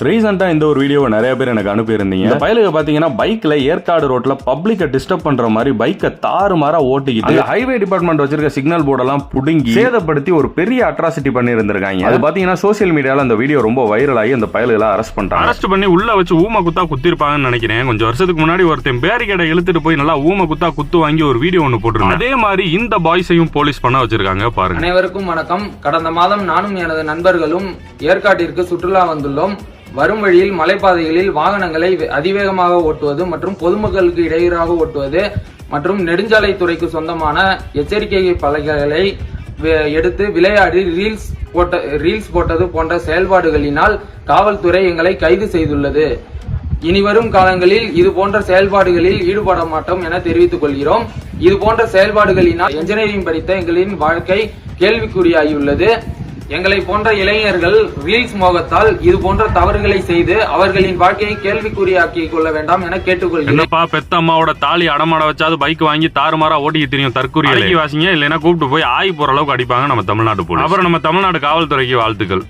ரீசெண்டா இந்த ஒரு வீடியோவை நிறைய பேர் எனக்கு அனுப்பியிருந்தீங்க. இந்த பயலுக பாத்தீங்கன்னா பைக்ல ஏற்காடு ரோட்ல பப்ளிக்க டிஸ்டர்ப் பண்ற மாதிரி பைக்கை தாறுமாறா ஓட்டிக்கிட்டு ஹைவே டிபார்ட்மெண்ட் வச்சிருக்க சிக்னல் போர்டெல்லாம் புடுங்கி சேதப்படுத்தி ஒரு பெரிய அட்ராசிட்டி பண்ணி இருந்திருக்காங்க. அது பாத்தீங்கன்னா சோசியல் மீடியால அந்த வீடியோ ரொம்ப வைரல் ஆகி அந்த பயலுகளை அரெஸ்ட் பண்ணிட்டாங்க. அரெஸ்ட் பண்ணி உள்ள வச்சு ஊம குத்தா குத்திருப்பாங்கன்னு நினைக்கிறேன். கொஞ்சம் வருஷத்துக்கு முன்னாடி ஒருத்தன் பேரிகேடை இழுத்துட்டு போய் நல்லா ஊம குத்தா குத்து வாங்கி ஒரு வீடியோ ஒன்னு போட்டுருக்காங்க. அதே மாதிரி இந்த பாய்ஸையும் போலீஸ் பண்ண வச்சிருக்காங்க பாருங்க. அனைவருக்கும் வணக்கம். கடந்த மாதம் நானும் எனது நண்பர்களும் ஏற்காட்டிற்கு சுற்றுலா வந்துள்ளோம். வரும் வழியில் மலைப்பாதைகளில் வாகனங்களை அதிவேகமாக ஓட்டுவது மற்றும் பொதுமக்களுக்கு இடையூறாக ஓட்டுவது மற்றும் நெடுஞ்சாலைத்துறைக்கு சொந்தமான எச்சரிக்கை பலகைகளை எடுத்து விளையாடி ரீல்ஸ் போட்டது போன்ற செயல்பாடுகளினால் காவல்துறை எங்களை கைது செய்துள்ளது. இனிவரும் காலங்களில் இது போன்ற செயல்பாடுகளில் ஈடுபட மாட்டோம் என தெரிவித்துக் கொள்கிறோம். இது போன்ற செயல்பாடுகளினால் என்ஜினியரிங் படித்த எங்களின் வாழ்க்கை கேள்விக்குறியாகியுள்ளது. எங்களை போன்ற இளைஞர்கள் ரீல்ஸ் மோகத்தால் இது போன்ற தவறுகளை செய்து அவர்களின் வாழ்க்கையை கேள்விக்குறியாக்கிக் கொள்ள வேண்டாம் என கேட்டுக்கொள்கிறேன். என்னப்பா பெத்த அம்மாவோட தாலி அடமாட வச்சாது பைக் வாங்கி தாறுமாறா ஓட்டிக்கு தெரியும் தற்கொலை வாசிங்க இல்லைன்னா கூப்பிட்டு போய் ஆய் போற அளவுக்கு அடிப்பாங்க நம்ம தமிழ்நாட்டு போலீஸ். அப்புறம் நம்ம தமிழ்நாடு காவல்துறைக்கு வாழ்த்துக்கள்.